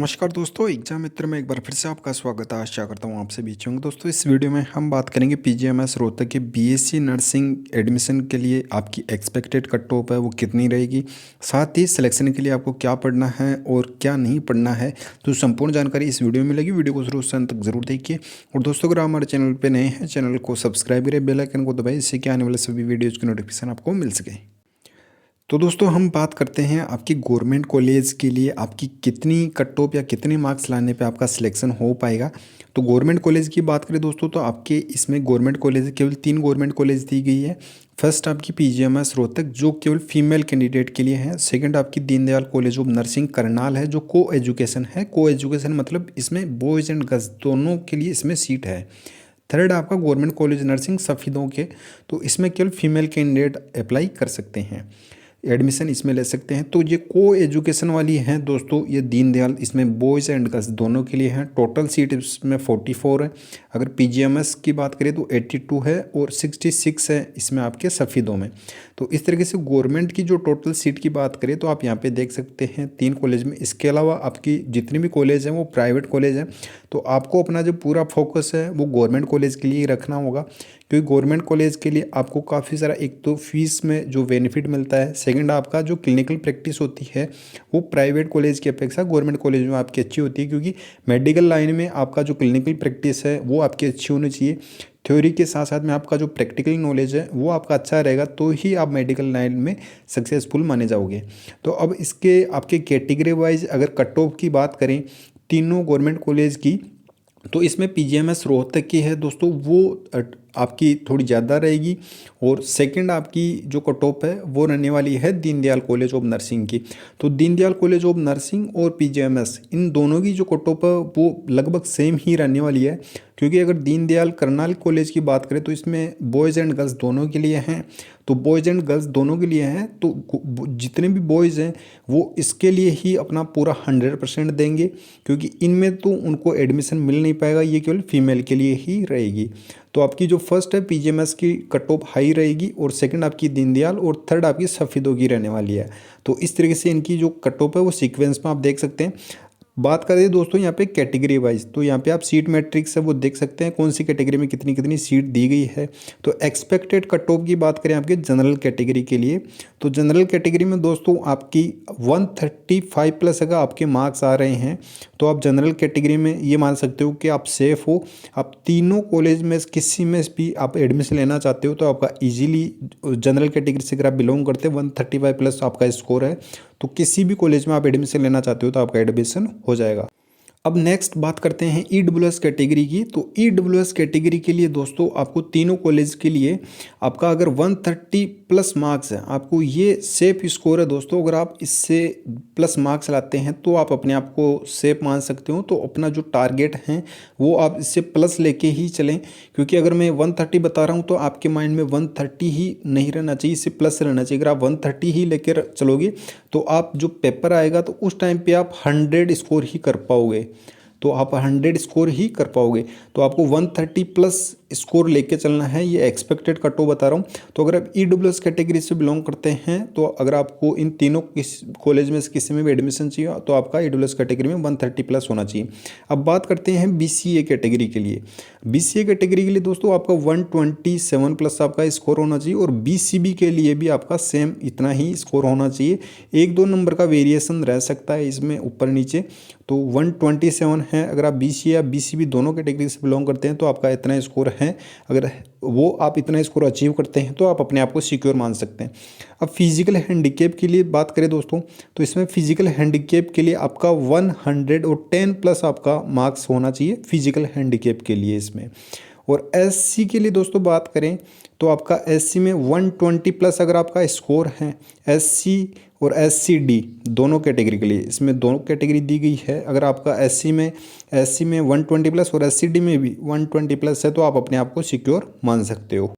नमस्कार दोस्तों, एग्जाम मित्र में एक बार फिर से आपका स्वागत है। आशा करता हूँ आप सभी अच्छे होंगे। दोस्तों इस वीडियो में हम बात करेंगे पीजीएमएस रोहतक के बीएससी नर्सिंग एडमिशन के लिए आपकी एक्सपेक्टेड कट ऑफ है वो कितनी रहेगी, साथ ही सिलेक्शन के लिए आपको क्या पढ़ना है और क्या नहीं पढ़ना है। तो संपूर्ण जानकारी इस वीडियो में मिलेगी। वीडियो को शुरू से अंत तक जरूर देखिए। और दोस्तों अगर हमारे चैनल पर नए हैं, चैनल को सब्सक्राइब करें, बेल आइकन को दबाएं, इससे क्या आने वाले सभी वीडियोज़ की नोटिफिकेशन आपको मिल सके। तो दोस्तों हम बात करते हैं आपकी गवर्नमेंट कॉलेज के लिए आपकी कितनी कट ऑफ या कितने मार्क्स लाने पे आपका सिलेक्शन हो पाएगा। तो गवर्नमेंट कॉलेज की बात करें दोस्तों, तो आपके इसमें गवर्नमेंट कॉलेज केवल 3 गवर्नमेंट कॉलेज दी गई है। फर्स्ट आपकी पीजीएमएस रोहतक जो केवल फीमेल कैंडिडेट के लिए है। सेकंड आपकी Deendayal college of nursing Karnal है जो को एजुकेशन है। को एजुकेशन मतलब इसमें बॉयज़ एंड गर्ल्स दोनों के लिए इसमें सीट है। थर्ड आपका गवर्नमेंट कॉलेज नर्सिंग सफीदों के, तो इसमें केवल फीमेल कैंडिडेट अप्लाई कर सकते हैं, एडमिशन इसमें ले सकते हैं। तो ये को एजुकेशन वाली हैं दोस्तों, ये दीनदयाल इसमें बॉयज़ एंड गर्ल्स दोनों के लिए हैं। टोटल सीट इसमें 44 है। अगर पीजीएमएस की बात करें तो 82 है और 66 है इसमें आपके सफ़ीदों में। तो इस तरीके से गवर्नमेंट की जो टोटल सीट की बात करें तो आप यहाँ पे देख सकते हैं 3 कॉलेज में। इसके अलावा आपकी जितनी भी कॉलेज हैं वो प्राइवेट कॉलेज हैं। तो आपको अपना जो पूरा फोकस है वो गवर्नमेंट कॉलेज के लिए ही रखना होगा, क्योंकि गवर्नमेंट कॉलेज के लिए आपको काफ़ी सारा, एक तो फीस में जो बेनिफिट मिलता है, सेकंड आपका जो क्लिनिकल प्रैक्टिस होती है वो प्राइवेट कॉलेज की अपेक्षा गवर्नमेंट कॉलेज में आपकी अच्छी होती है, क्योंकि मेडिकल लाइन में आपका जो क्लिनिकल प्रैक्टिस है वो आपकी अच्छी होनी चाहिए। थ्योरी के साथ साथ में आपका जो प्रैक्टिकल नॉलेज है वो आपका अच्छा रहेगा, तो ही आप मेडिकल लाइन में सक्सेसफुल माने जाओगे। तो अब इसके आपके कैटेगरी वाइज अगर कट ऑफ की बात करें तीनों गवर्नमेंट कॉलेज की, तो इसमें पीजीएमएस रोहतक की है दोस्तों, वो आपकी थोड़ी ज़्यादा रहेगी। और सेकंड आपकी जो कट ऑफ है वो रहने वाली है दीनदयाल कॉलेज ऑफ नर्सिंग की। तो दीनदयाल कॉलेज ऑफ नर्सिंग और पीजीएमएस इन दोनों की जो कट ऑफ है वो लगभग सेम ही रहने वाली है, क्योंकि अगर दीनदयाल करनाल कॉलेज की बात करें तो इसमें बॉयज़ एंड गर्ल्स दोनों के लिए हैं। तो बॉयज़ एंड गर्ल्स दोनों के लिए हैं, तो जितने भी बॉयज़ हैं वो इसके लिए ही अपना पूरा 100% देंगे, क्योंकि इनमें तो उनको एडमिशन मिल नहीं पाएगा, ये केवल फीमेल के लिए ही रहेगी। तो आपकी जो फर्स्ट है पीजीएमएस की कट ऑफ हाई रहेगी, और सेकंड आपकी दीनदयाल, और थर्ड आपकी सफ़ीदों की रहने वाली है। तो इस तरीके से इनकी जो कट ऑफ है वो सीक्वेंस में आप देख सकते हैं। बात करें दोस्तों यहाँ पे कैटेगरी वाइज, तो यहाँ पे आप सीट मैट्रिक्स है वो देख सकते हैं कौन सी कैटेगरी में कितनी कितनी सीट दी गई है। तो एक्सपेक्टेड कट ऑफ की बात करें आपके जनरल कैटेगरी के लिए, तो जनरल कैटेगरी में दोस्तों आपकी 135 प्लस अगर आपके मार्क्स आ रहे हैं तो आप जनरल कैटेगरी में ये मान सकते हो कि आप सेफ हो। आप तीनों कॉलेज में किसी में भी आप एडमिशन लेना चाहते हो तो आपका ईजिली जनरल कैटेगरी से अगर आप बिलोंग करते हैं 135 प्लस आपका स्कोर है, तो किसी भी कॉलेज में आप एडमिशन लेना चाहते हो तो आपका एडमिशन हो जाएगा। अब नेक्स्ट बात करते हैं ईडब्ल्यूएस कैटेगरी की। तो ईडब्ल्यूएस कैटेगरी के लिए दोस्तों आपको तीनों कॉलेज के लिए आपका अगर 130 प्लस मार्क्स है, आपको ये सेफ स्कोर है दोस्तों। अगर आप इससे प्लस मार्क्स लाते हैं तो आप अपने आप को सेफ मान सकते हो। तो अपना जो टारगेट है वो आप इससे प्लस लेके ही चलें, क्योंकि अगर मैं 130 बता रहा हूँ तो आपके माइंड में 130 ही नहीं रहना चाहिए, इससे प्लस रहना चाहिए। अगर आप 130 ही लेकर चलोगे तो आप जो पेपर आएगा तो उस टाइम पे आप 100 स्कोर ही कर पाओगे, तो आप 100 स्कोर ही कर पाओगे। तो आपको 130 प्लस स्कोर लेके चलना है, ये एक्सपेक्टेड कट ऑफ बता रहा हूँ। तो अगर आप ईडब्ल्यूएस कैटेगरी से बिलोंग करते हैं तो अगर आपको इन तीनों कॉलेज में से किसी में भी एडमिशन चाहिए तो आपका ईडब्ल्यूएस कैटेगरी में 130 प्लस होना चाहिए। अब बात करते हैं बीसीए कैटेगरी के लिए। बीसीए कैटेगरी के लिए दोस्तों आपका 127 प्लस आपका स्कोर होना चाहिए, और बीसीबी के लिए भी आपका सेम इतना ही स्कोर होना चाहिए। 1-2 नंबर का वेरिएशन रह सकता है इसमें ऊपर नीचे। तो 127 है। अगर आप बीसीए या बीसीबी दोनों कैटेगरी से बिलोंग करते हैं तो आपका इतना स्कोर है। अगर वो आप इतना स्कोर अचीव करते हैं तो आप अपने आप को सिक्योर मान सकते हैं। अब फिजिकल हैंडीकेप की लिए बात करें दोस्तों, तो इसमें फिजिकल हैंडीकेप के लिए आपका 110 प्लस आपका मार्क्स होना चाहिए फिजिकल हैंडीकेप के लिए इसमें। और एससी के लिए दोस्तों बात करें तो आपका एससी में 120 प्लस अगर आपका स्कोर है, एससी और एससीडी दोनों कैटेगरी के लिए, इसमें दोनों कैटेगरी दी गई है। अगर आपका एससी में 120 प्लस और एससीडी में भी 120 प्लस है तो आप अपने आप को सिक्योर मान सकते हो।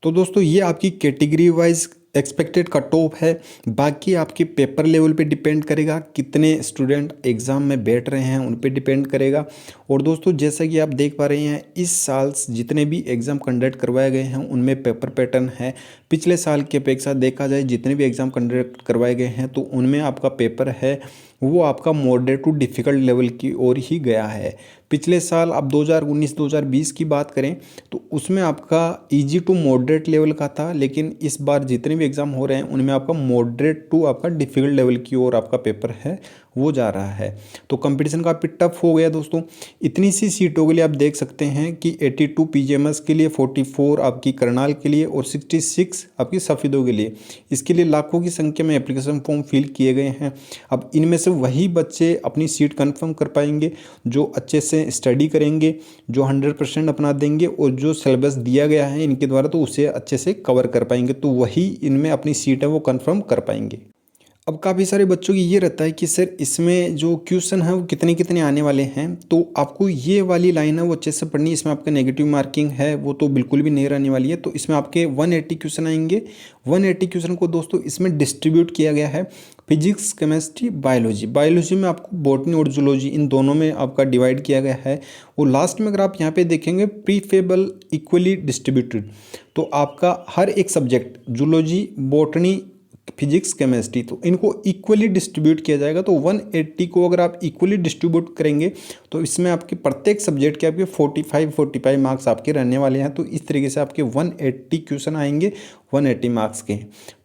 तो दोस्तों ये आपकी category wise expected cut off है। बाकी आपके पेपर लेवल पे डिपेंड करेगा, कितने स्टूडेंट एग्ज़ाम में बैठ रहे हैं उन पे डिपेंड करेगा। और दोस्तों जैसा कि आप देख पा रहे हैं इस साल जितने भी एग्ज़ाम कंडक्ट करवाए गए हैं उनमें पेपर पैटर्न है पिछले साल की अपेक्षा देखा जाए, जितने भी एग्ज़ाम कंडक्ट करवाए गए हैं तो उनमें आपका पेपर है वो आपका मॉडरेट टू डिफ़िकल्ट लेवल की ओर ही गया है। पिछले साल आप 2019-2020 की बात करें तो उसमें आपका इजी टू मॉडरेट लेवल का था, लेकिन इस बार जितने भी एग्ज़ाम हो रहे हैं उनमें आपका मॉडरेट टू आपका डिफ़िकल्ट लेवल की ओर आपका पेपर है वो जा रहा है। तो कंपटीशन काफ़ी टफ हो गया दोस्तों। इतनी सी सीटों के लिए आप देख सकते हैं कि 82 पीजीएमएस के लिए, 44 आपकी करनाल के लिए और 66 आपकी सफेदों के लिए। इसके लिए लाखों की संख्या में एप्लीकेशन फॉर्म फिल किए गए हैं। अब इनमें से वही बच्चे अपनी सीट कंफर्म कर पाएंगे जो अच्छे से स्टडी करेंगे, जो 100% अपना देंगे और जो सिलेबस दिया गया है इनके द्वारा तो उसे अच्छे से कवर कर पाएंगे, तो वही इनमें अपनी सीट है वो कंफर्म कर पाएंगे। अब काफ़ी सारे बच्चों की ये रहता है कि सर इसमें जो क्वेश्चन है वो कितने कितने आने वाले हैं, तो आपको ये वाली लाइन है वो अच्छे से पढ़नी है। इसमें आपका नेगेटिव मार्किंग है वो तो बिल्कुल भी नहीं रहने वाली है। तो इसमें आपके 180 क्वेश्चन आएंगे। 180 क्वेश्चन को दोस्तों इसमें डिस्ट्रीब्यूट किया गया है फिजिक्स, केमिस्ट्री, बायोलॉजी। बायोलॉजी में आपको बॉटनी और जूलॉजी इन दोनों में आपका डिवाइड किया गया है। और लास्ट में अगर आप यहाँ पे देखेंगे प्रीफेबल इक्वली डिस्ट्रीब्यूटेड, तो आपका हर एक subject zoology, botany, physics, chemistry, तो इनको इक्वली डिस्ट्रीब्यूट किया जाएगा। तो 180 को अगर आप इक्वली डिस्ट्रीब्यूट करेंगे तो इसमें आपके प्रत्येक सब्जेक्ट के आपके 45 मार्क्स आपके रहने वाले हैं। तो इस तरीके से आपके 180 क्वेश्चन आएंगे 180 मार्क्स के।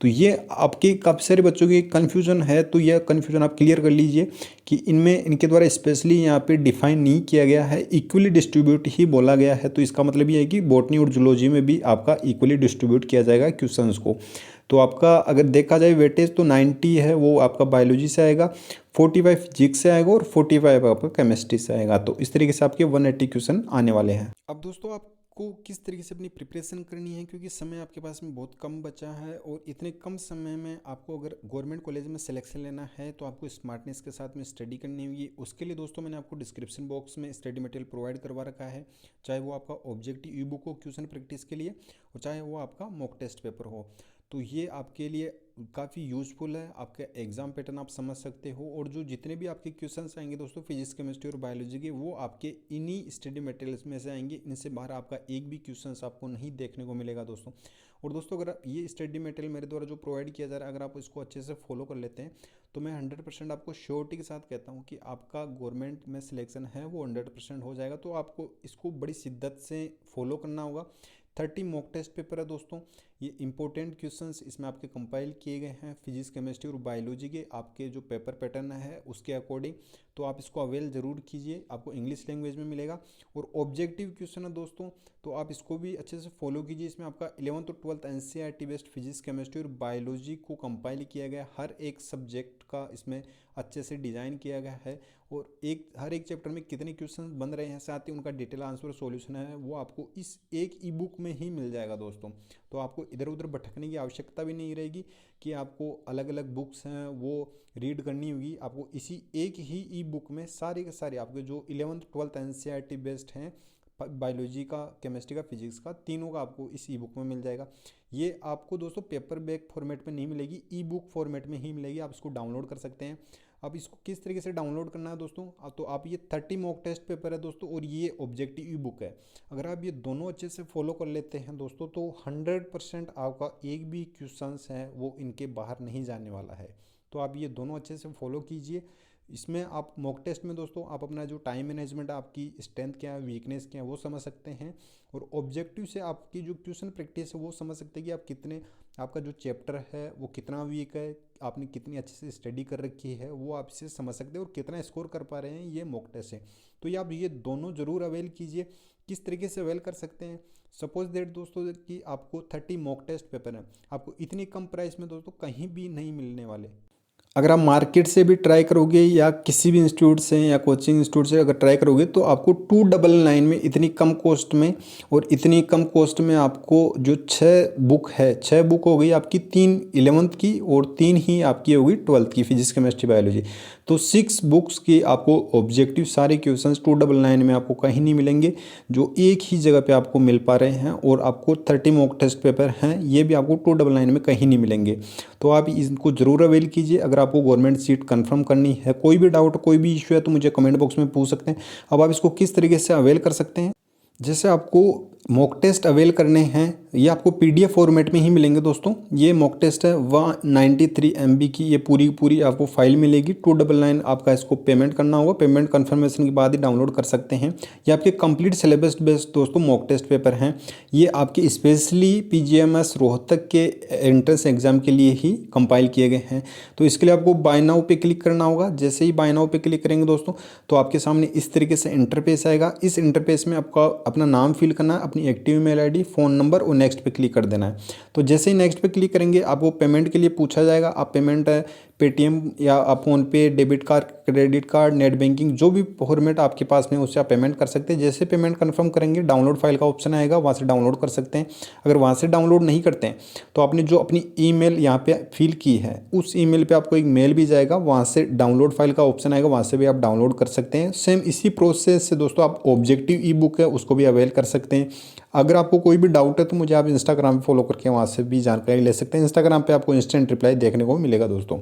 तो ये आपके काफ़ी सारे बच्चों की कन्फ्यूजन है, तो यह कन्फ्यूजन आप क्लियर कर लीजिए कि इनमें इनके द्वारा स्पेशली यहाँ पे डिफाइन नहीं किया गया है, इक्वली डिस्ट्रीब्यूट ही बोला गया है। तो इसका मतलब ये है कि बॉटनी और जूलॉजी में भी आपका इक्वली डिस्ट्रीब्यूट किया जाएगा क्वेश्चंस को। तो आपका अगर देखा जाए वेटेज तो 90 है वो आपका बायोलॉजी से आएगा, 45 फिजिक्स से आएगा और 45 आपका केमिस्ट्री से आएगा। तो इस तरीके से आपके 180 क्वेश्चन आने वाले हैं। अब दोस्तों आपको किस तरीके से अपनी प्रिपरेशन करनी है, क्योंकि समय आपके पास में बहुत कम बचा है और इतने कम समय में आपको अगर गवर्नमेंट कॉलेज में सिलेक्शन लेना है तो आपको स्मार्टनेस के साथ में स्टडी करनी होगी। उसके लिए दोस्तों मैंने आपको डिस्क्रिप्शन बॉक्स में स्टडी मटेरियल प्रोवाइड करवा रखा है, चाहे वो आपका ऑब्जेक्टिव ई बुक हो क्वेश्चन प्रैक्टिस के लिए और चाहे वो आपका मॉक टेस्ट पेपर हो। तो ये आपके लिए काफ़ी यूज़फुल है, आपका एग्ज़ाम पैटर्न आप समझ सकते हो और जो जितने भी आपके क्वेश्चंस आएंगे दोस्तों फिजिक्स, केमिस्ट्री और बायोलॉजी के, वो आपके इन्हीं स्टडी मटेरियल्स में से आएंगे। इनसे बाहर आपका एक भी क्वेश्चंस आपको नहीं देखने को मिलेगा दोस्तों। और दोस्तों अगर ये स्टडी मटेरियल मेरे द्वारा जो प्रोवाइड किया जा रहा है अगर आप इसको अच्छे से फॉलो कर लेते हैं तो मैं 100% आपको श्योरिटी के साथ कहता हूँ कि आपका गवर्नमेंट में सिलेक्शन है वो 100% हो जाएगा। तो आपको इसको बड़ी शिद्दत से फॉलो करना होगा। 30 मॉक टेस्ट पेपर है दोस्तों, ये इंपॉर्टेंट क्वेश्चंस इसमें आपके कंपाइल किए गए हैं फिजिक्स, केमिस्ट्री और बायोलॉजी के आपके जो पेपर पैटर्न है उसके अकॉर्डिंग। तो आप इसको अवेल ज़रूर कीजिए, आपको इंग्लिश लैंग्वेज में मिलेगा। और ऑब्जेक्टिव क्वेश्चन है दोस्तों, तो आप इसको भी अच्छे से फॉलो कीजिए। इसमें आपका 11th और 12th NCERT based physics, chemistry और बायोलॉजी को कंपाइल किया गया, हर एक सब्जेक्ट का इसमें अच्छे से डिज़ाइन किया गया है और हर एक चैप्टर में कितने क्वेश्चन बन रहे हैं साथ ही उनका डिटेल आंसर और सॉल्यूशन है वो आपको इस एक ई बुक में ही मिल जाएगा दोस्तों। तो आपको इधर उधर भटकने की आवश्यकता भी नहीं रहेगी कि आपको अलग अलग बुक्स हैं वो रीड करनी होगी। आपको इसी एक ही ई बुक में सारे के सारे आपके जो 11th 12th एनसीईआरटी बेस्ड हैं बायोलॉजी का, केमिस्ट्री का, फिजिक्स का, तीनों का आपको इस ई बुक में मिल जाएगा। ये आपको दोस्तों पेपर बैक फॉर्मेट में नहीं मिलेगी, ई बुक फॉर्मेट में ही मिलेगी। आप इसको डाउनलोड कर सकते हैं। अब इसको किस तरीके से डाउनलोड करना है दोस्तों, तो आप ये 30 मॉक टेस्ट पेपर है दोस्तों और ये ऑब्जेक्टिव ई बुक है। अगर आप ये दोनों अच्छे से फॉलो कर लेते हैं दोस्तों तो 100% आपका एक भी क्वेश्चंस है वो इनके बाहर नहीं जाने वाला है। तो आप ये दोनों अच्छे से फॉलो कीजिए। इसमें आप मॉक टेस्ट में दोस्तों आप अपना जो टाइम मैनेजमेंट, आपकी स्ट्रेंथ क्या है, वीकनेस क्या है वो समझ सकते हैं और ऑब्जेक्टिव से आपकी जो क्वेश्चन प्रैक्टिस है वो समझ सकते हैं कि आप कितने, आपका जो चैप्टर है वो कितना वीक है, आपने कितनी अच्छे से स्टडी कर रखी है वो आप इसे समझ सकते हैं और कितना स्कोर कर पा रहे हैं, ये मॉक टेस्ट है। तो ये आप ये दोनों ज़रूर अवेल कीजिए। किस तरीके से अवेल कर सकते हैं, सपोज दैट दोस्तों कि आपको 30 मॉक टेस्ट पेपर है, आपको इतनी कम प्राइस में दोस्तों कहीं भी नहीं मिलने वाले। अगर आप मार्केट से भी ट्राई करोगे या किसी भी इंस्टीट्यूट से या कोचिंग इंस्टीट्यूट से अगर ट्राई करोगे तो आपको 299 में इतनी कम कॉस्ट में और इतनी कम कॉस्ट में आपको जो 6 बुक है, 6 बुक हो गई आपकी, 3 11th की और 3 ही आपकी होगी 12th की फिजिक्स, केमिस्ट्री, बायोलॉजी। तो 6 बुक्स की आपको ऑब्जेक्टिव सारे क्वेश्चंस 299 में आपको कहीं नहीं मिलेंगे, जो एक ही जगह पे आपको मिल पा रहे हैं। और आपको 30 मॉक टेस्ट पेपर हैं ये भी आपको 299 में कहीं नहीं मिलेंगे। तो आप इनको ज़रूर अवेल कीजिए। अगर आपको गवर्नमेंट सीट कंफर्म करनी है, कोई भी डाउट, कोई भी इशू है तो मुझे कमेंट बॉक्स में पूछ सकते हैं। अब आप इसको किस तरीके से अवेल कर सकते हैं, जैसे आपको मॉक टेस्ट अवेल करने हैं, ये आपको पीडीएफ फॉर्मेट में ही मिलेंगे दोस्तों। ये मॉक टेस्ट है 193 MB की, ये पूरी आपको फाइल मिलेगी। 299 आपका इसको पेमेंट करना होगा, पेमेंट कन्फर्मेशन के बाद ही डाउनलोड कर सकते हैं। ये आपके कंप्लीट सिलेबस बेस्ड दोस्तों मॉक टेस्ट पेपर हैं। ये आपके स्पेशली PGMS रोहतक के एंट्रेंस एग्जाम के लिए ही कंपाइल किए गए हैं। तो इसके लिए आपको बाय नाउ पे क्लिक करना होगा। जैसे ही बाय नाउ पे क्लिक करेंगे दोस्तों तो आपके सामने इस तरीके से इंटरफेस आएगा। इस इंटरफेस में आपका अपना नाम फिल करना है, अपनी active email ID, phone number और नेक्स्ट पे क्लिक कर देना है। तो जैसे ही नेक्स्ट पे क्लिक करेंगे आपको पेमेंट के लिए पूछा जाएगा। आप पेमेंट पेटीएम या आप PhonePe, debit card, credit card, net banking, जो भी फॉर्मेट आपके पास में उससे आप पेमेंट कर सकते हैं। जैसे पेमेंट कंफर्म करेंगे डाउनलोड फाइल का ऑप्शन आएगा, वहाँ से डाउनलोड कर सकते हैं। अगर वहाँ से डाउनलोड नहीं करते हैं तो आपने जो अपनी ईमेल यहाँ पे फिल की है उस ईमेल पे आपको एक मेल भी जाएगा, वहाँ से डाउनलोड फाइल का ऑप्शन आएगा, वहाँ से भी आप डाउनलोड कर सकते हैं। सेम इसी प्रोसेस से दोस्तों आप ऑब्जेक्टिव ई बुक है उसको भी अवेल कर सकते हैं। अगर आपको कोई भी डाउट है तो मुझे आप इंस्टाग्राम पे फॉलो करके वहाँ से भी जानकारी ले सकते हैं। इंस्टाग्राम पे आपको इंस्टेंट रिप्लाई देखने को मिलेगा दोस्तों।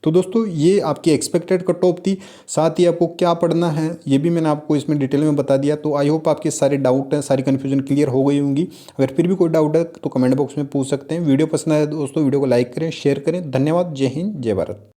तो दोस्तों ये आपकी एक्सपेक्टेड कट ऑफ थी, साथ ही आपको क्या पढ़ना है ये भी मैंने आपको इसमें डिटेल में बता दिया। तो आई होप आपके सारे डाउट हैं, सारी कन्फ्यूजन क्लियर हो गई होंगी। अगर फिर भी कोई डाउट है तो कमेंट बॉक्स में पूछ सकते हैं। वीडियो पसंद आया दोस्तों वीडियो को लाइक करें, शेयर करें। धन्यवाद। जय हिंद, जय भारत।